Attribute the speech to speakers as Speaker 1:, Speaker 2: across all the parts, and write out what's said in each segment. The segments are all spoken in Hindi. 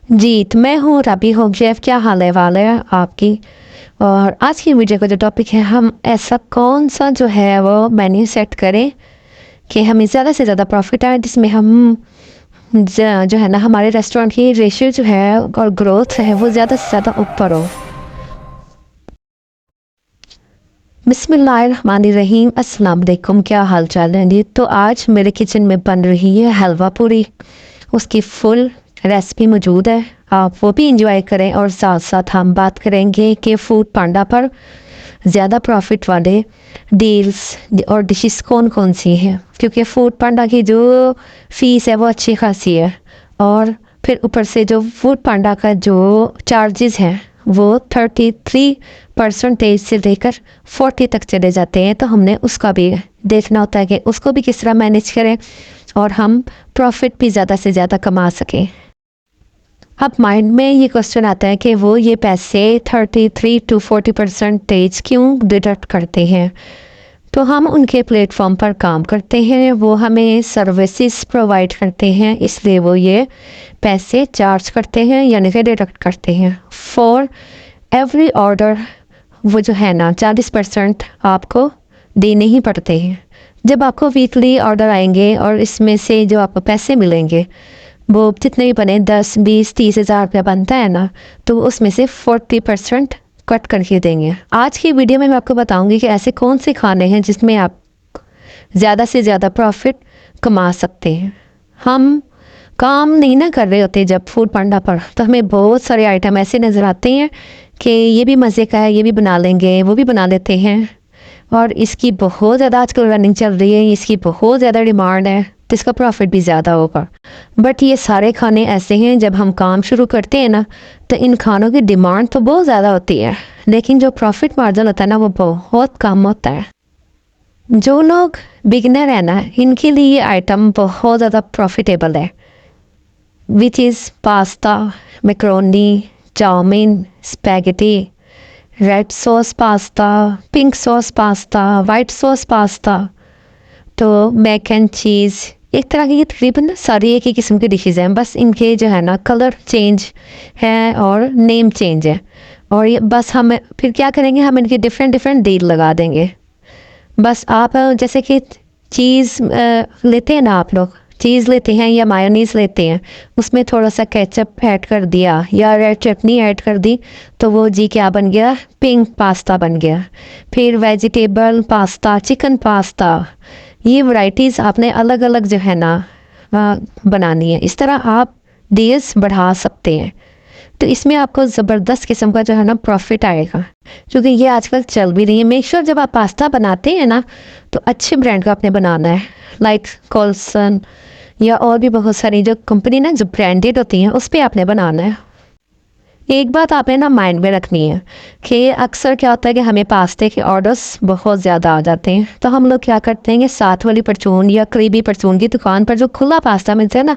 Speaker 1: जी, तो मैं हूँ राबी होम शेफ़। क्या हाल है वाल है आपकी? और आज की वीडियो का जो टॉपिक है, हम ऐसा कौन-सा जो है वो मेन्यू सेट करें कि हमें ज़्यादा से ज़्यादा प्रॉफ़िट आए, जिसमें हम जो है ना हमारे रेस्टोरेंट की रेशियो जो है और ग्रोथ है वो ज़्यादा से ज़्यादा ऊपर हो। बिस्मिल्लाहिर्रहमानिर्रहीम, अस्सलाम वालेकुम। क्या हाल चाल है जी? तो आज मेरे किचन में बन रही है हलवा पूरी। उसकी फुल रेसिपी मौजूद है, आप वो भी इंजॉय करें। और साथ साथ हम बात करेंगे कि फूड पांडा पर ज़्यादा प्रॉफिट वाले डील्स और डिशेस कौन कौन सी हैं, क्योंकि फूड पांडा की जो फ़ीस है वो अच्छी खासी है। और फिर ऊपर से जो फूड पांडा का जो चार्जेस हैं वो 33% से लेकर 40 तक चले जाते हैं। तो हमने उसका भी देखना होता है कि उसको भी किस तरह मैनेज करें और हम प्रॉफिट भी ज़्यादा से ज़्यादा कमा सकें। अब माइंड में ये क्वेश्चन आता है कि वो ये पैसे 33 to 40% क्यों डिडक्ट करते हैं। तो हम उनके प्लेटफॉर्म पर काम करते हैं, वो हमें सर्विसेज प्रोवाइड करते हैं, इसलिए वो ये पैसे चार्ज करते हैं यानी कि डिडक्ट करते हैं। फॉर एवरी ऑर्डर वो जो है ना 40% आपको देने ही पड़ते हैं। जब आपको वीकली ऑर्डर आएंगे और इसमें से जो आपको पैसे मिलेंगे वो जितने भी बने 10, 20, 30 हज़ार रुपया बनता है ना, तो उसमें से 40% कट करके देंगे। आज की वीडियो में मैं आपको बताऊंगी कि ऐसे कौन से खाने हैं जिसमें आप ज़्यादा से ज़्यादा प्रॉफिट कमा सकते हैं। हम काम नहीं ना कर रहे होते जब फूड पांडा पर, तो हमें बहुत सारे आइटम ऐसे नज़र आते हैं कि ये भी मज़े का है, ये भी बना लेंगे, वो भी बना लेते हैं। और इसकी बहुत ज़्यादा आजकल रनिंग चल रही है, इसकी बहुत ज़्यादा डिमांड है, तो इसका प्रॉफिट भी ज़्यादा होगा। बट ये सारे खाने ऐसे हैं, जब हम काम शुरू करते हैं ना, तो इन खानों की डिमांड तो बहुत ज़्यादा होती है, लेकिन जो प्रॉफिट मार्जिन होता है ना वो बहुत कम होता है। जो लोग बिगनर है ना, इनके लिए ये आइटम बहुत ज़्यादा प्रॉफिटेबल है, which is pasta, macaroni, chow mein, spaghetti, red sauce pasta, pink sauce pasta, white sauce pasta, तो मैक एंड चीज़। एक तरह की ये तकरीबन ना सारी एक ही किस्म की डिशेज़ हैं, बस इनके जो है ना कलर चेंज है और नेम चेंज है। और ये बस हम फिर क्या करेंगे, हम इनके डिफरेंट डिफरेंट डील लगा देंगे। बस आप जैसे कि चीज़ लेते हैं ना, आप लोग चीज़ लेते हैं या मायोनीज़ लेते हैं, उसमें थोड़ा सा केचप ऐड कर दिया या रेड चटनी ऐड कर दी, तो वो जी क्या बन गया, पिंक पास्ता बन गया। फिर वेजिटेबल पास्ता, चिकन पास्ता, ये वैरायटीज़ आपने अलग अलग जो है ना बनानी है। इस तरह आप डील्स बढ़ा सकते हैं, तो इसमें आपको ज़बरदस्त किस्म का जो है ना प्रॉफिट आएगा, क्योंकि ये आजकल चल भी रही है। मेक श्योर जब आप पास्ता बनाते हैं ना, तो अच्छे ब्रांड का आपने बनाना है, लाइक कॉल्सन या और भी बहुत सारी जो कंपनी ना जो ब्रांडेड होती हैं उस पर आपने बनाना है। एक बात आपने ना माइंड में रखनी है कि अक्सर क्या होता है कि हमें पास्ते के ऑर्डर्स बहुत ज़्यादा आ जाते हैं, तो हम लोग क्या करते हैं कि साथ वाली परचून या करीबी परचून की दुकान पर जो खुला पास्ता मिलता है ना,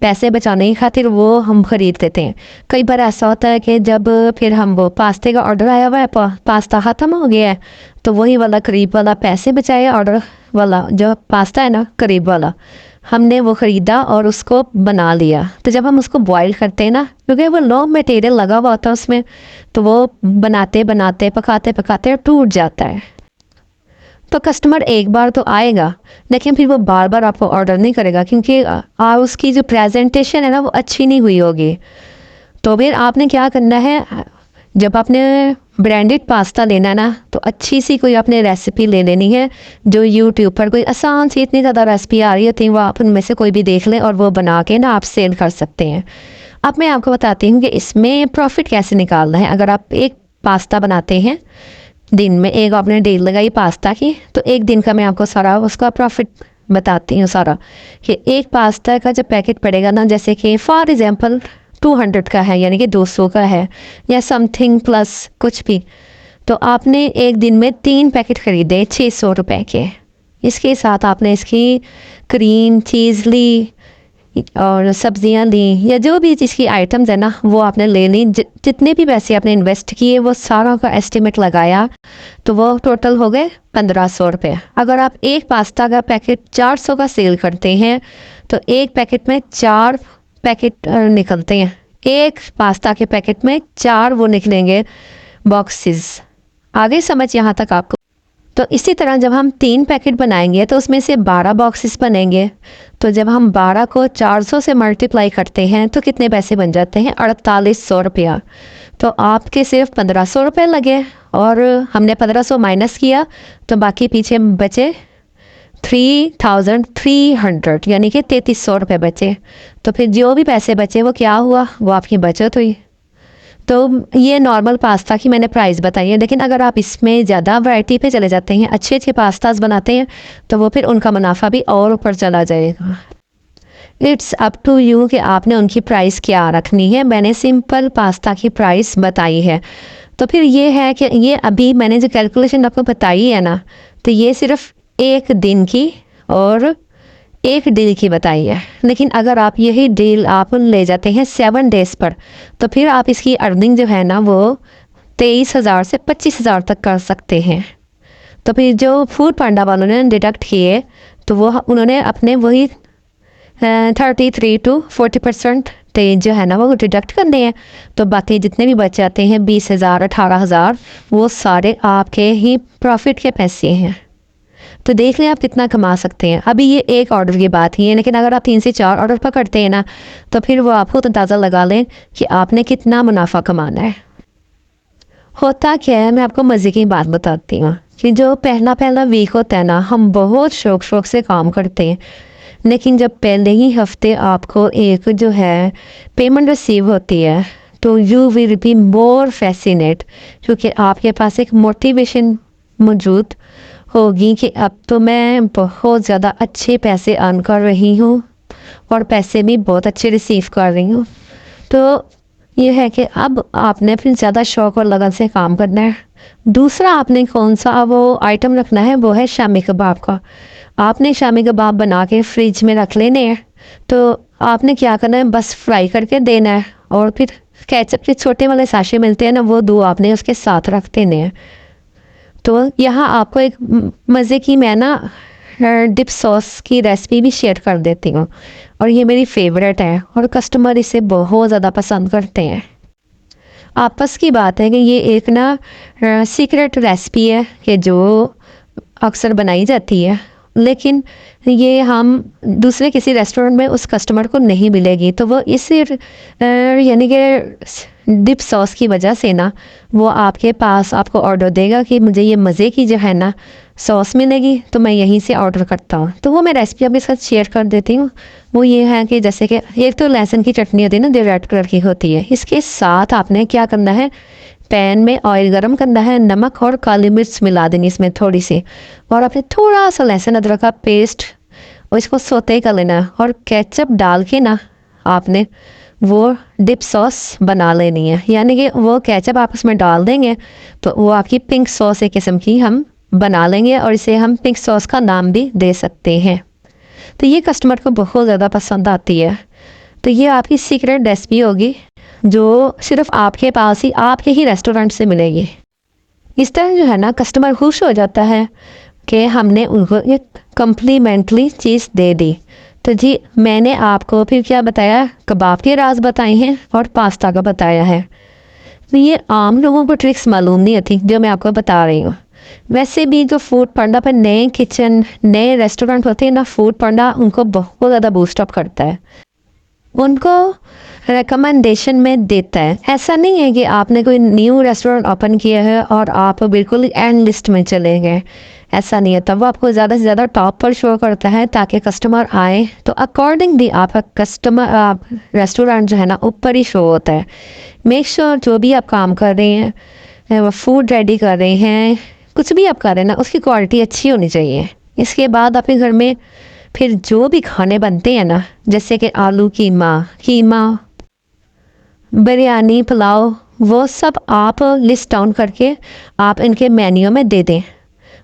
Speaker 1: पैसे बचाने की खातिर वो हम ख़रीद लेते हैं। कई बार ऐसा होता है कि जब फिर हम वो पास्ते का ऑर्डर आया हुआ है, पास्ता ख़त्म हो गया है, तो वही वाला करीब वाला पैसे बचाए ऑर्डर वाला जो पास्ता है ना करीब वाला, हमने वो ख़रीदा और उसको बना लिया। तो जब हम उसको बॉईल करते हैं ना, क्योंकि वो लो मटेरियल लगा हुआ होता है उसमें, तो वो बनाते बनाते पकाते पकाते टूट जाता है। तो कस्टमर एक बार तो आएगा, लेकिन फिर वो बार बार आपको ऑर्डर नहीं करेगा, क्योंकि उसकी जो प्रेजेंटेशन है ना वो अच्छी नहीं हुई होगी। तो फिर आपने क्या करना है, जब आपने ब्रांडेड पास्ता लेना ना, तो अच्छी सी कोई आपने रेसिपी ले लेनी है, जो यूट्यूब पर कोई आसान सी इतनी ज़्यादा रेसिपी आ रही होती है, वो आप उनमें से कोई भी देख लें और वो बना के ना आप सेल कर सकते हैं। अब मैं आपको बताती हूँ कि इसमें प्रॉफिट कैसे निकालना है। अगर आप एक पास्ता बनाते हैं दिन में, एक आपने डील लगाई पास्ता की, तो एक दिन का मैं आपको सारा उसका प्रॉफिट बताती हूँ सारा, कि एक पास्ता का जब पैकेट पड़ेगा ना, जैसे कि फॉर एग्जांपल 200 का है यानी कि 200 का है या समथिंग प्लस कुछ भी, तो आपने एक दिन में 3 पैकेट खरीदे 600 रुपए के। इसके साथ आपने इसकी क्रीम चीज़ ली और सब्जियां ली या जो भी जिसकी आइटम्स है ना वो आपने ले ली। जितने भी पैसे आपने इन्वेस्ट किए वो सारा का एस्टिमेट लगाया, तो वो टोटल हो गए 1500 रुपये। अगर आप एक पास्ता का पैकेट 400 का सेल करते हैं, तो एक पैकेट में 4 पैकेट निकलते हैं, एक पास्ता के पैकेट में 4 वो निकलेंगे बॉक्सेस। आगे समझ यहाँ तक आपको? तो इसी तरह जब हम 3 पैकेट बनाएंगे तो उसमें से 12 बॉक्सेस बनेंगे। तो जब हम 12 को 400 से मल्टीप्लाई करते हैं तो कितने पैसे बन जाते हैं? 4800 रुपया। तो आपके सिर्फ 1500 रुपये लगे और हमने 1500 माइनस किया तो बाकी पीछे बचे 3300, यानी कि 3300 रुपये बचे। तो फिर जो भी पैसे बचे वो क्या हुआ? वो आपकी बचत हुई। तो ये नॉर्मल पास्ता की मैंने प्राइस बताई है, लेकिन अगर आप इसमें ज़्यादा वैरायटी पे चले जाते हैं, अच्छे अच्छे पास्ताज बनाते हैं, तो वो फिर उनका मुनाफा भी और ऊपर चला जाएगा। इट्स अप टू यू कि आपने उनकी प्राइस क्या रखनी है। मैंने सिंपल पास्ता की प्राइस बताई है। तो फिर ये है कि ये अभी मैंने जो कैलकुलेशन आपको बताई है ना, तो ये सिर्फ एक दिन की और एक डील की बताई है। लेकिन अगर आप यही डील आप ले जाते हैं 7 डेज़ पर, तो फिर आप इसकी अर्निंग जो है ना वो 23,000 से 25,000 तक कर सकते हैं। तो फिर जो फूड पांडा वालों ने डिडक्ट किए तो वो उन्होंने अपने वही 33 to 40% जो है ना वो डिडक्ट करने हैं। तो बाकी जितने भी बच जाते हैं 20,000 18,000, वो सारे आपके ही प्रॉफिट के पैसे हैं। तो देख लें आप कितना कमा सकते हैं। अभी ये एक ऑर्डर की बात ही है, लेकिन अगर आप 3 से 4 ऑर्डर पकड़ते हैं ना, तो फिर वो आप खुद अंदाज़ा लगा लें कि आपने कितना मुनाफा कमाना है। होता क्या है, मैं आपको मज़े की बात बताती हूँ कि जो पहला वीक होता है ना, हम बहुत शौक से काम करते हैं, लेकिन जब पहले ही हफ्ते आपको एक जो है पेमेंट रिसीव होती है तो you will be more fascinate, क्योंकि आपके पास एक मोटिवेशन मौजूद होगी कि अब तो मैं बहुत ज़्यादा अच्छे पैसे अर्न कर रही हूँ और पैसे भी बहुत अच्छे रिसीव कर रही हूँ। तो ये है कि अब आपने फिर ज़्यादा शौक़ और लगन से काम करना है। दूसरा आपने कौन सा वो आइटम रखना है, वो है शामी कबाब का। आपने शामी कबाब बना के फ्रिज में रख लेने हैं। तो आपने क्या करना है, बस फ्राई करके देना है और फिर केचप के छोटे वाले साशे मिलते हैं ना, वो 2 आपने उसके साथ रख देने हैं। तो यहाँ आपको एक मज़े की मैं ना डिप सॉस की रेसिपी भी शेयर कर देती हूँ, और ये मेरी फेवरेट है और कस्टमर इसे बहुत ज़्यादा पसंद करते हैं। आपस की बात है कि ये एक ना सीक्रेट रेसिपी है कि जो अक्सर बनाई जाती है, लेकिन ये हम दूसरे किसी रेस्टोरेंट में उस कस्टमर को नहीं मिलेगी। तो वो इस यानी कि डिप सॉस की वजह से ना वो आपके पास आपको ऑर्डर देगा कि मुझे ये मज़े की जो है ना सॉस मिलेगी, तो मैं यहीं से ऑर्डर करता हूँ। तो वो मैं रेसिपी आपके साथ शेयर कर देती हूँ। वो ये है कि जैसे कि एक तो लहसुन की चटनी होती है ना, जो रेड कलर की होती है, इसके साथ आपने क्या करना है, पैन में ऑयल गरम करना है, नमक और काली मिर्च मिला देनी इसमें थोड़ी सी, और आपने थोड़ा सा लहसुन अदरक का पेस्ट और इसको सोते कर लेना है, और केचप डाल के ना आपने वो डिप सॉस बना लेनी है। यानी कि वो केचप आप उसमें डाल देंगे तो वो आपकी पिंक सॉस एक किस्म की हम बना लेंगे, और इसे हम पिंक सॉस का नाम भी दे सकते हैं। तो ये कस्टमर को बहुत ज़्यादा पसंद आती है। तो ये आपकी सीक्रेट रेसिपी होगी जो सिर्फ आपके पास ही, आपके ही रेस्टोरेंट से मिलेगी। इस तरह जो है ना कस्टमर खुश हो जाता है कि हमने उनको एक कम्प्लीमेंट्री चीज़ दे दी। तो जी मैंने आपको फिर क्या बताया, कबाब के राज बताए हैं और पास्ता का बताया है। तो ये आम लोगों को ट्रिक्स मालूम नहीं होती जो मैं आपको बता रही हूँ। वैसे भी जो फूड पांडा पर नए किचन, नए रेस्टोरेंट होते हैं ना, फूड पांडा उनको बहुत ज़्यादा बूस्टअप करता है, उनको रिकमेंडेशन में देता है। ऐसा नहीं है कि आपने कोई न्यू रेस्टोरेंट ओपन किया है और आप बिल्कुल एंड लिस्ट में चले गए, ऐसा नहीं है। तब वो आपको ज़्यादा से ज़्यादा टॉप पर शो करता है ताकि कस्टमर आए, तो अकॉर्डिंगली आपका कस्टमर रेस्टोरेंट जो है ना ऊपर ही शो होता है। मेक श्योर जो भी आप काम कर रहे हैं, फूड रेडी कर रहे हैं, कुछ भी आप कर रहे हैं ना, उसकी क्वालिटी अच्छी होनी चाहिए। इसके बाद अपने घर में फिर जो भी खाने बनते हैं ना, जैसे कि आलू कीमा, बिरयानी, पुलाव, वो सब आप लिस्ट डाउन करके आप इनके मेन्यू में दे दें।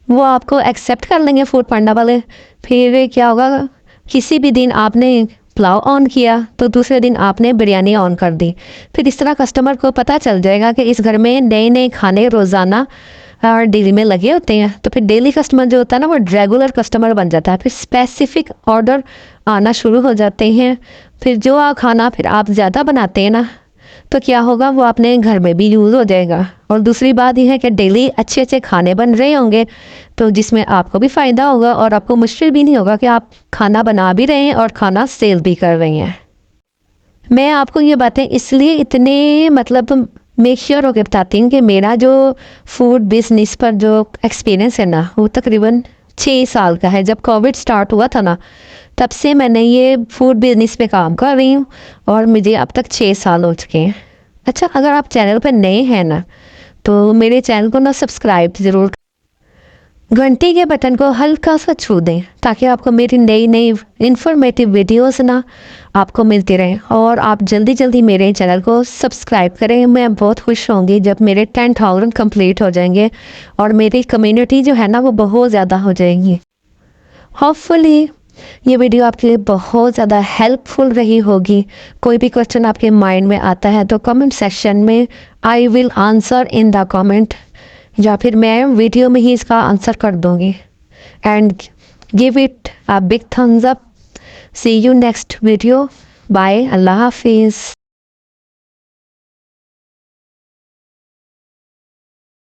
Speaker 1: वो आपको एक्सेप्ट कर लेंगे फूड पांडा वाले। फिर क्या होगा, किसी भी दिन आपने पुलाव ऑन किया तो दूसरे दिन आपने बिरयानी ऑन कर दी। फिर इस तरह कस्टमर को पता चल जाएगा कि इस घर में नए नए खाने रोज़ाना और डेली में लगे होते हैं। तो फिर डेली कस्टमर जो होता है ना, वो रेगुलर कस्टमर बन जाता है। फिर स्पेसिफिक ऑर्डर आना शुरू हो जाते हैं। फिर जो खाना फिर आप ज़्यादा बनाते हैं ना, तो क्या होगा, वो अपने घर में भी यूज़ हो जाएगा। और दूसरी बात यह है कि डेली अच्छे अच्छे खाने बन रहे होंगे, तो जिसमें आपको भी फ़ायदा होगा और आपको मुश्किल भी नहीं होगा कि आप खाना बना भी रहे हैं और खाना सेल भी कर रही हैं। मैं आपको ये बातें इसलिए इतने मतलब मेक श्योर होकर बताती हूँ कि मेरा जो फूड बिजनेस पर जो एक्सपीरियंस है ना, वो तकरीबन 6 साल का है। जब कोविड स्टार्ट हुआ था ना, तब से मैंने ये फूड बिजनेस पे काम कर रही हूँ और मुझे अब तक 6 साल हो चुके हैं। अच्छा, अगर आप चैनल पर नए हैं ना, तो मेरे चैनल को ना सब्सक्राइब ज़रूर, घंटी के बटन को हल्का सा छू दें ताकि आपको मेरी नई नई इन्फॉर्मेटिव वीडियोस ना आपको मिलती रहें। और आप जल्दी जल्दी मेरे चैनल को सब्सक्राइब करें। मैं बहुत खुश होंगी जब मेरे 10,000 कंप्लीट हो जाएंगे और मेरी कम्युनिटी जो है ना वो बहुत ज़्यादा हो जाएगी। होपफुली ये वीडियो आपके लिए बहुत ज़्यादा हेल्पफुल रही होगी। कोई भी क्वेश्चन आपके माइंड में आता है तो कमेंट सेक्शन में I will answer in the comment, या फिर मैं वीडियो में ही इसका आंसर कर दूँगी। And give it a big thumbs up. See you next video. Bye, अल्लाह हाफिज़।